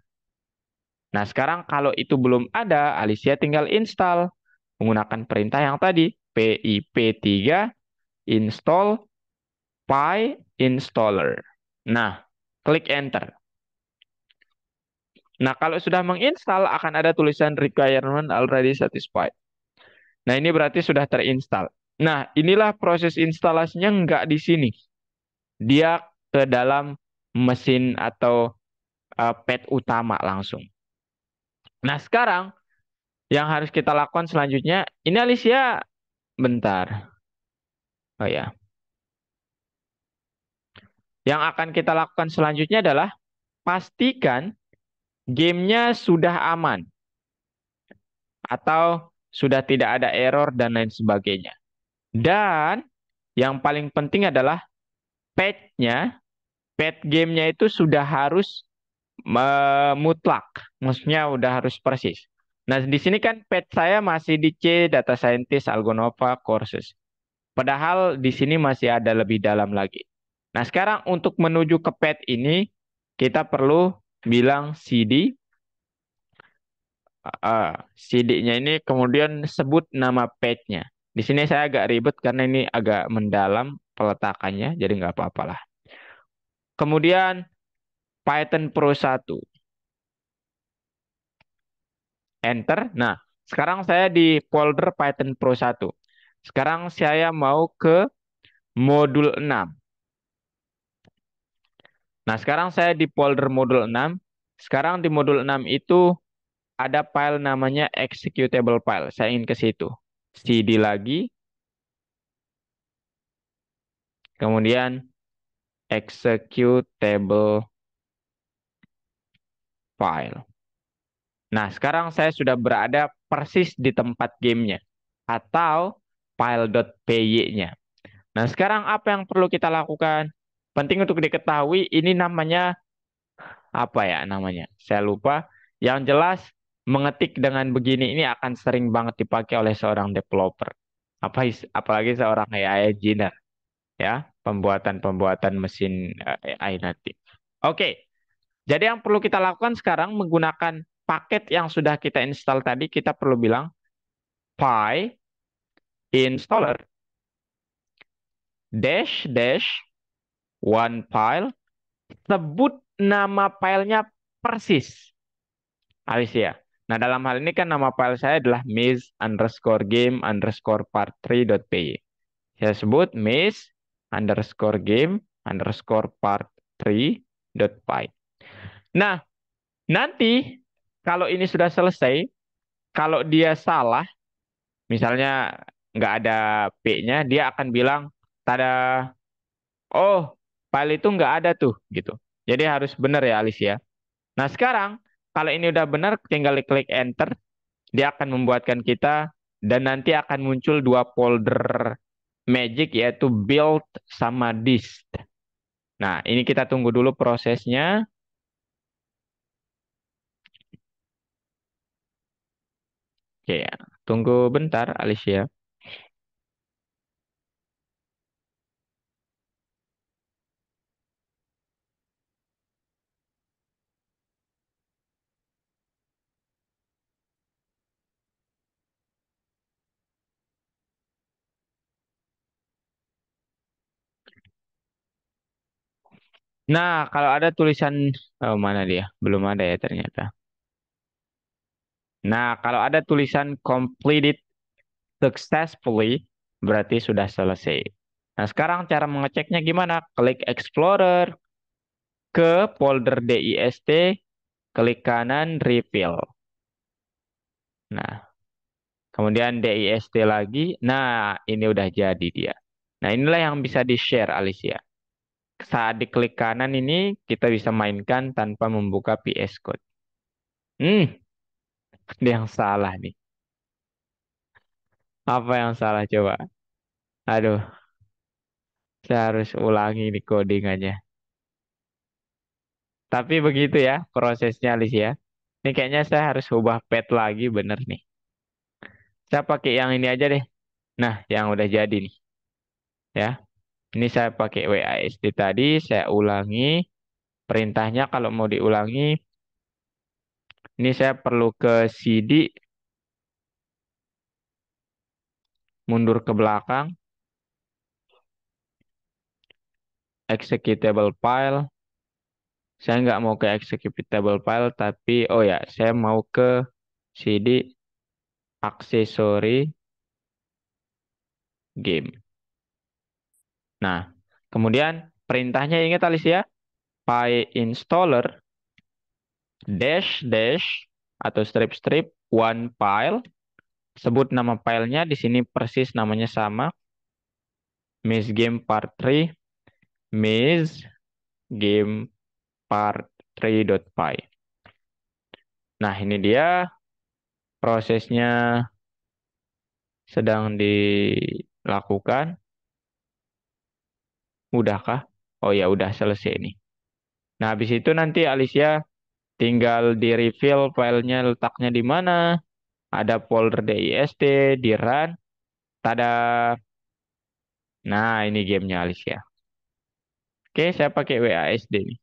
Nah, sekarang kalau itu belum ada, Alicia tinggal install menggunakan perintah yang tadi, pip3 install PyInstaller. Nah, klik enter. Nah, kalau sudah menginstal akan ada tulisan requirement already satisfied. Nah, ini berarti sudah terinstall. Nah, inilah proses instalasinya nggak di sini. Dia ke dalam mesin atau pad utama langsung. Nah, sekarang yang harus kita lakukan selanjutnya, ini Alicia, bentar. Oh ya, yang akan kita lakukan selanjutnya adalah pastikan gamenya sudah aman atau sudah tidak ada error dan lain sebagainya. Dan yang paling penting adalah patch-nya, patch gamenya itu sudah harus mutlak, maksudnya udah harus persis. Nah, di sini kan patch saya masih di C, Data Scientist, Algonova, Courses. Padahal di sini masih ada lebih dalam lagi. Nah, sekarang untuk menuju ke pad ini, kita perlu bilang CD. CD-nya ini kemudian sebut nama page-nya. Di sini saya agak ribet karena ini agak mendalam peletakannya, jadi nggak apa-apa lah. Kemudian Python Pro 1. Enter. Nah, sekarang saya di folder Python Pro 1. Sekarang saya mau ke modul 6. Nah, sekarang saya di folder modul 6. Sekarang di modul 6 itu ada file namanya executable file. Saya ingin ke situ. CD lagi, kemudian executable file. Nah, sekarang saya sudah berada persis di tempat gamenya atau file.py-nya. Nah, sekarang apa yang perlu kita lakukan? Penting untuk diketahui ini namanya apa ya namanya? Saya lupa. Yang jelas mengetik dengan begini ini akan sering banget dipakai oleh seorang developer. Apalagi seorang AI engineer ya, pembuatan-pembuatan mesin AI nanti. Oke, jadi yang perlu kita lakukan sekarang menggunakan paket yang sudah kita install tadi, kita perlu bilang py installer dash dash one file, sebut nama filenya persis. Alicia. Nah, dalam hal ini kan nama file saya adalah miss underscore game underscore part3.py. Saya sebut miss underscore game underscore part3.py. Nah, nanti kalau ini sudah selesai, kalau dia salah, misalnya nggak ada P-nya, dia akan bilang, tada, oh, file itu nggak ada tuh, gitu. Jadi harus benar ya, Alicia. Nah, sekarang, kalau ini udah benar, tinggal klik enter. dia akan membuatkan kita dan nanti akan muncul dua folder magic yaitu build sama dist. Nah, ini kita tunggu dulu prosesnya. Oke, ya. Tunggu bentar, Alicia. Nah, kalau ada tulisan, oh mana dia? Belum ada ya ternyata. Nah, kalau ada tulisan completed successfully, berarti sudah selesai. Nah, sekarang cara mengeceknya gimana? Klik Explorer, ke folder dist, klik kanan, refill. Nah, kemudian dist lagi. Nah, ini udah jadi dia. Nah, inilah yang bisa di-share, Alicia. Saat diklik kanan ini, kita bisa mainkan tanpa membuka VS Code. Hmm, ini yang salah nih. Apa yang salah coba? Aduh, saya harus ulangi nih codingannya. Tapi begitu ya prosesnya, Alicia. Ini kayaknya saya harus ubah pet lagi, bener nih. Saya pakai yang ini aja deh. Nah, yang udah jadi nih. Ya, ini saya pakai WASD tadi, saya ulangi. Perintahnya kalau mau diulangi, ini saya perlu ke CD, mundur ke belakang, executable file. Saya nggak mau ke executable file, tapi oh ya, saya mau ke CD aksesori game. Nah, kemudian perintahnya ingat Alicia, PyInstaller dash dash atau strip strip one file. Sebut nama filenya di sini persis namanya sama. Miss Game Part 3, Miss Game Part 3.py. Nah, ini dia prosesnya sedang dilakukan. Udahkah? Oh ya, udah selesai nih. Nah, habis itu nanti Alicia tinggal di refill filenya letaknya di mana. Ada folder dist, di run. Tada. Nah, ini gamenya Alicia. Oke, saya pakai WASD nih.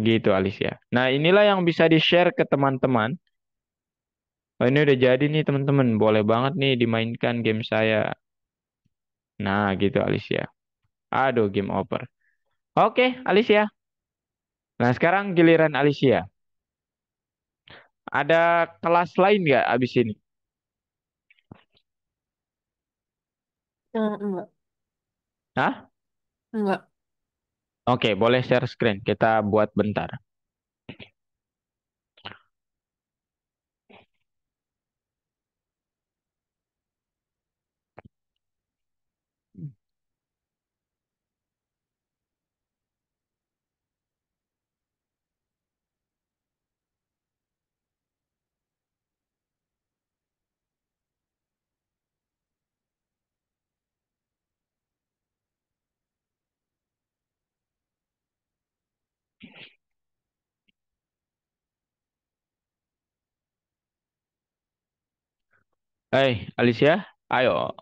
Gitu Alicia. Nah, inilah yang bisa di-share ke teman-teman. Oh, ini udah jadi nih teman-teman. Boleh banget nih dimainkan game saya. Nah, gitu Alicia. Aduh, game over. Oke, Alicia. Nah, sekarang giliran Alicia. Ada kelas lain nggak abis ini? Enggak, Hah? enggak. Oke, boleh share screen. Kita buat bentar. Alicia, ayo.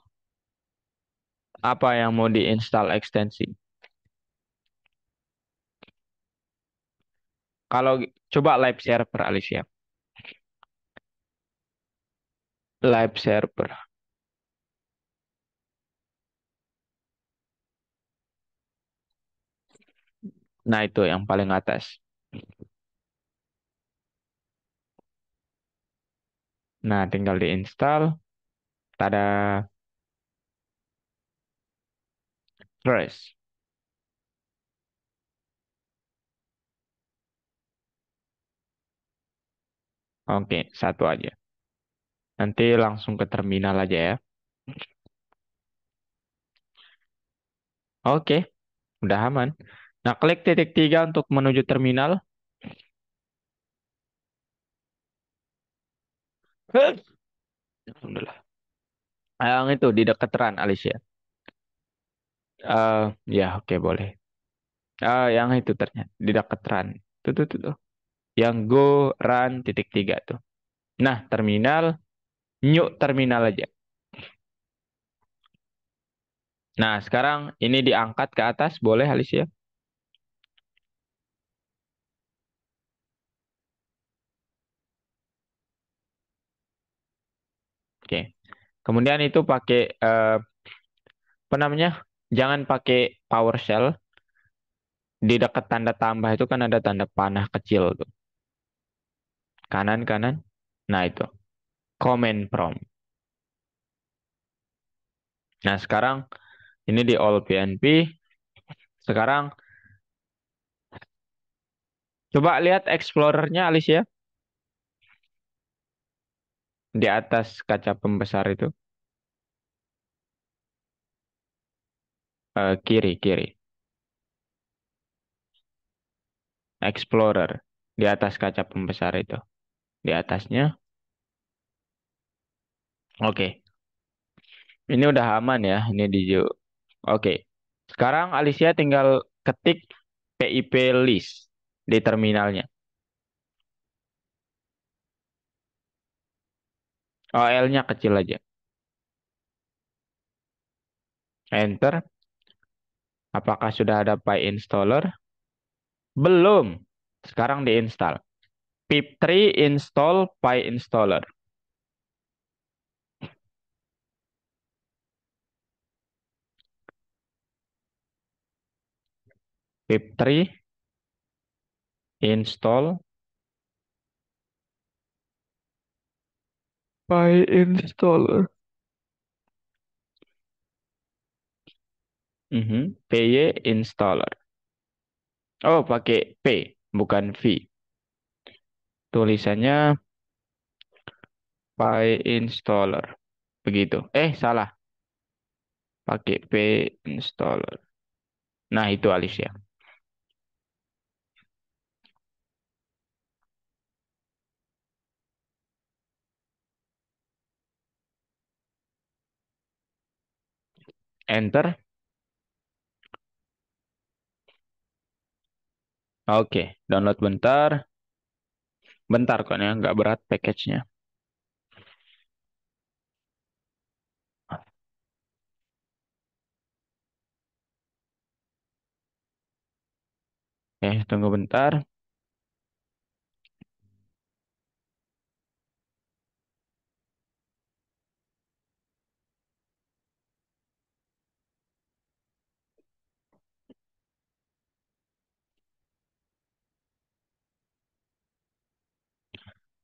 Apa yang mau diinstal ekstensi? Kalau coba live server, Alicia. Live server. Nah, itu yang paling atas. Nah, tinggal diinstal. Tada. Terus. Oke, satu aja. Nanti langsung ke terminal aja ya. Oke, udah aman. Nah, klik titik 3 untuk menuju terminal. Alhamdulillah. Yang itu di dekat Ran, Alicia. Ya oke boleh. Yang itu ternyata di dekat Ran. Tuh. Yang go run titik tiga tuh. Nah, terminal, new terminal aja. Nah, sekarang ini diangkat ke atas, boleh Alicia? Oke. Kemudian itu pakai apa namanya? Jangan pakai PowerShell. Di dekat tanda tambah itu kan ada tanda panah kecil tuh. Kanan kanan. Nah, itu command prompt. Nah, sekarang ini di all PNP. Sekarang coba lihat Explorer-nya Alicia di atas kaca pembesar itu. Kiri, kiri. Explorer di atas kaca pembesar itu. Di atasnya. Oke. Ini udah aman ya. Ini di Oke. Sekarang Alicia tinggal ketik PIP list di terminalnya. Oh, L-nya kecil aja. Enter. Apakah sudah ada PyInstaller? Belum. Sekarang diinstal. pip3 install PyInstaller. pip3 install PyInstaller. PY installer. Oh, pakai P, bukan V. Tulisannya PyInstaller. Begitu. Salah. Pakai P installer. Nah, itu Alicia. Enter. Oke, download bentar. Bentar kok ya, nggak berat package-nya. Tunggu bentar.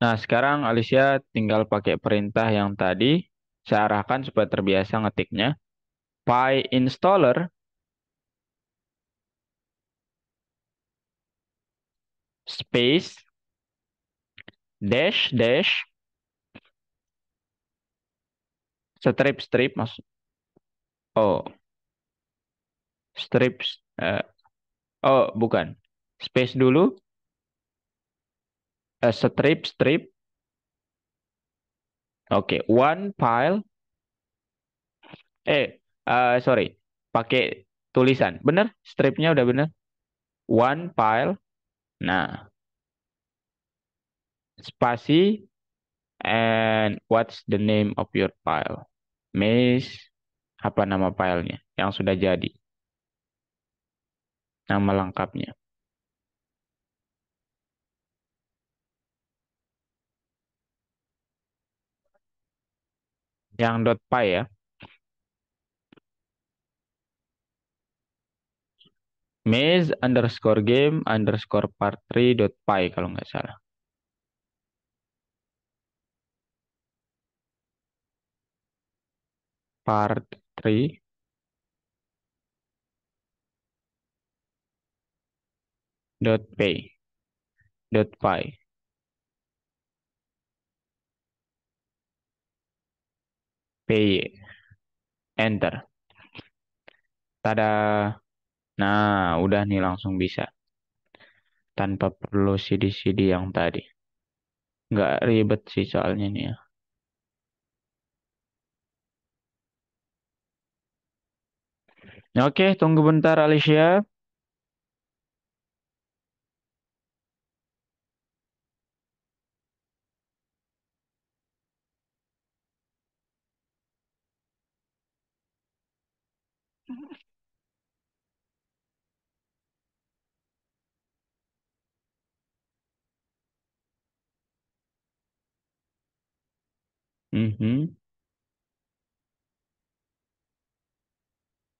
Nah, sekarang Alicia tinggal pakai perintah yang tadi. Saya arahkan supaya terbiasa ngetiknya. PyInstaller space dash dash strip mas. Oh, strips. Oh, bukan. Space dulu. Strip. Oke, one file. Sorry. Pakai tulisan. Bener? Stripnya udah bener. One file. Nah, spasi. And what's the name of your file? Miss, apa nama filenya yang sudah jadi? Nama lengkapnya. Yang .py ya. Miss underscore game underscore part3.py kalau nggak salah. Part3 dot py dot py py enter. Tada. Nah, udah nih langsung bisa tanpa perlu CD-CD yang tadi. Nggak ribet sih soalnya nih ya. Oke, tunggu bentar Alicia. Mhm.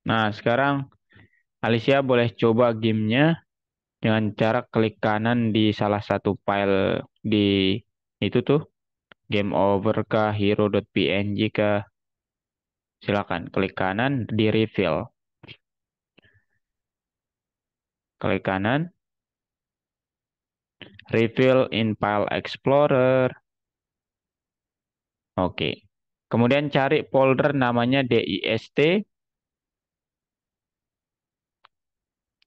Nah, sekarang Alicia boleh coba gamenya dengan cara klik kanan di salah satu file di itu tuh, game over kah, hero.png kah. Silakan klik kanan di reveal. Klik kanan, reveal in file explorer. Oke. Kemudian cari folder namanya dist.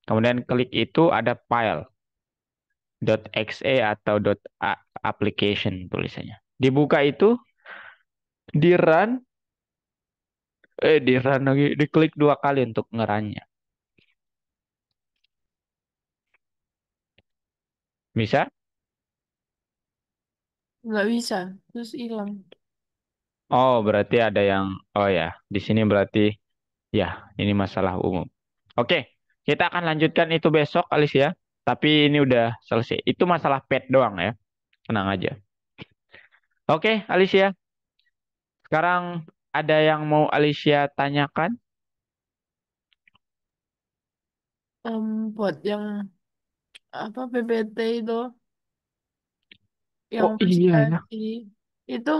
Kemudian klik itu ada file .exe atau .application tulisannya. Dibuka itu, di run, di run lagi, diklik dua kali untuk ngerunnya. Bisa? Nggak bisa, terus hilang. Oh, berarti ada yang, oh ya, di sini berarti, ya, ini masalah umum. Oke, kita akan lanjutkan itu besok, Alicia. Tapi ini udah selesai. Itu masalah pet doang ya, tenang aja. Oke, Alicia, sekarang ada yang mau Alicia tanyakan? Buat yang apa PPT itu, yang Oh Mas iya ya. tadi itu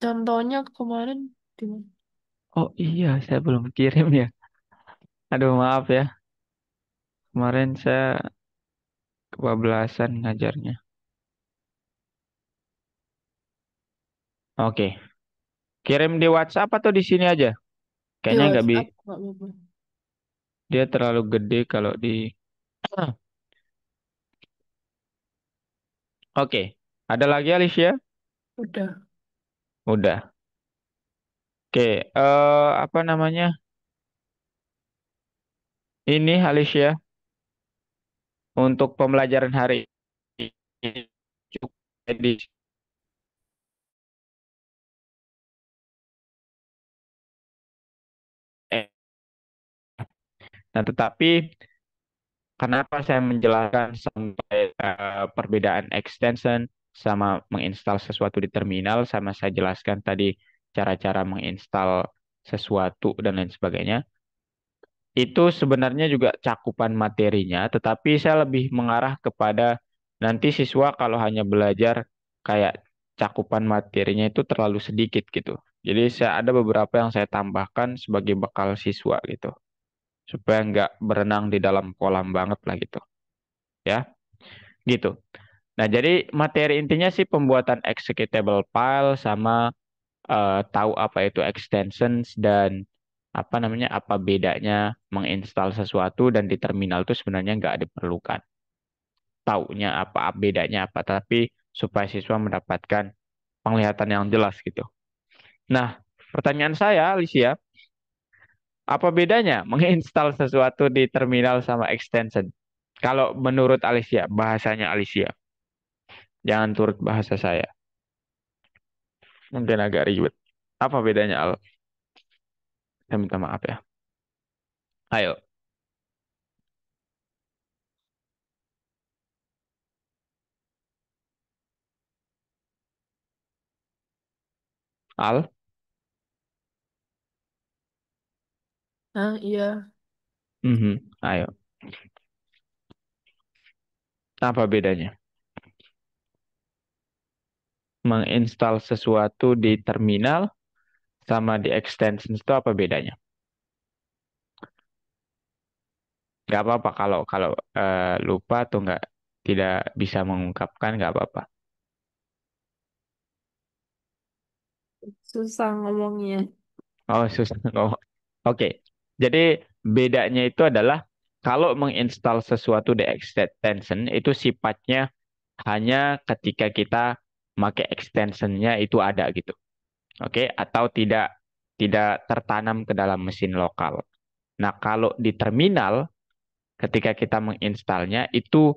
contohnya kemarin gimana? Oh iya, saya belum kirim ya. Aduh, maaf ya. Kemarin saya kebablasan ngajarnya. Oke, kirim di WhatsApp atau di sini aja? Di Kayaknya nggak WhatsApp nggak apa-apa. dia terlalu gede kalau di. Oke, ada lagi Alicia? Udah. Udah. Oke, apa namanya? Ini Alicia untuk pembelajaran hari ini cukup di. eh, Nah, tetapi kenapa saya menjelaskan sampai perbedaan extension sama menginstal sesuatu di terminal, sama saya jelaskan tadi cara-cara menginstal sesuatu dan lain sebagainya. Itu sebenarnya juga cakupan materinya, tetapi saya lebih mengarah kepada nanti siswa kalau hanya belajar kayak cakupan materinya itu terlalu sedikit gitu. Jadi saya ada beberapa yang saya tambahkan sebagai bekal siswa gitu, supaya nggak berenang di dalam kolam banget lah gitu, ya, gitu. Nah, jadi materi intinya sih pembuatan executable file sama tahu apa itu extensions dan apa namanya, apa bedanya menginstal sesuatu dan di terminal itu sebenarnya nggak diperlukan. Taunya apa, bedanya apa, tapi supaya siswa mendapatkan penglihatan yang jelas gitu. Nah, pertanyaan saya, Alicia, apa bedanya menginstal sesuatu di terminal sama extension? Kalau menurut Alicia, bahasanya Alicia, jangan turut bahasa saya. Mungkin agak ribet. Apa bedanya, Al? Saya minta maaf ya. Ayo, Al. Nah, iya. Mhm. Ayo. Apa bedanya? Menginstal sesuatu di terminal sama di extension itu apa bedanya? Gak apa-apa kalau kalau lupa atau nggak, tidak bisa mengungkapkan, nggak apa-apa. Susah ngomongnya. Oh, susah ngomong. Oke, jadi bedanya itu adalah kalau menginstal sesuatu di extension itu sifatnya hanya ketika kita pakai extensionnya itu ada gitu. Oke, atau tidak. tidak tertanam ke dalam mesin lokal. Nah, kalau di terminal, ketika kita menginstalnya, itu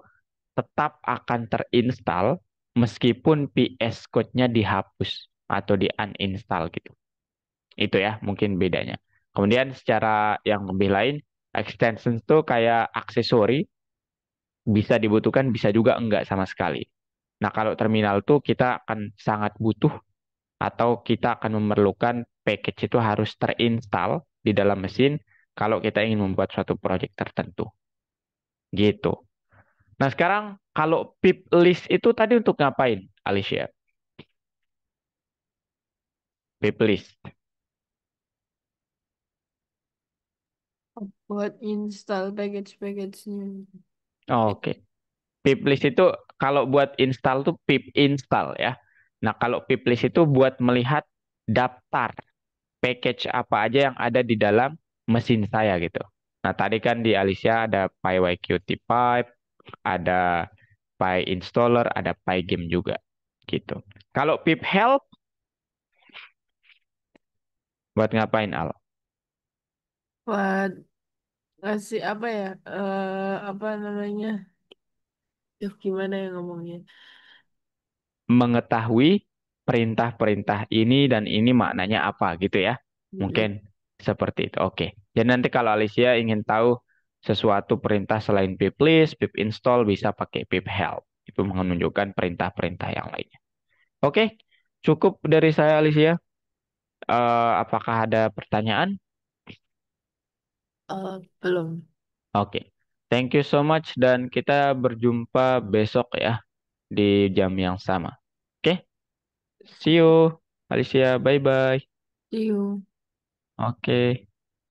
tetap akan terinstall meskipun PS Code-nya dihapus atau di uninstall gitu. Itu ya mungkin bedanya. Kemudian secara yang lebih lain, extension itu kayak aksesori, bisa dibutuhkan, bisa juga enggak sama sekali. Nah, kalau terminal tuh kita akan sangat butuh atau kita akan memerlukan package itu harus terinstall di dalam mesin kalau kita ingin membuat suatu project tertentu. Gitu. Nah, sekarang kalau pip list itu tadi untuk ngapain, Alicia? Pip list. Buat install package-package-nya. Oke. Pip list itu kalau buat install tuh pip install ya. Nah, kalau pip list itu buat melihat daftar package apa aja yang ada di dalam mesin saya gitu. Nah, tadi kan di Alicia ada PyYQt Pipe, ada PyInstaller, ada Pygame juga gitu. Kalau pip help buat ngapain Al? Buat ngasih apa ya? Apa namanya? Duh, gimana ya ngomongnya? Mengetahui perintah-perintah ini dan ini maknanya apa gitu ya. Mm-mm. Mungkin seperti itu. Oke. Jadi nanti kalau Alicia ingin tahu sesuatu perintah selain pip list, pip install bisa pakai pip help. Itu menunjukkan perintah-perintah yang lainnya. Oke, cukup dari saya Alicia. Apakah ada pertanyaan? Belum. Oke. Thank you so much dan kita berjumpa besok ya di jam yang sama. Oke, see you Alicia. Bye bye. See you. Oke.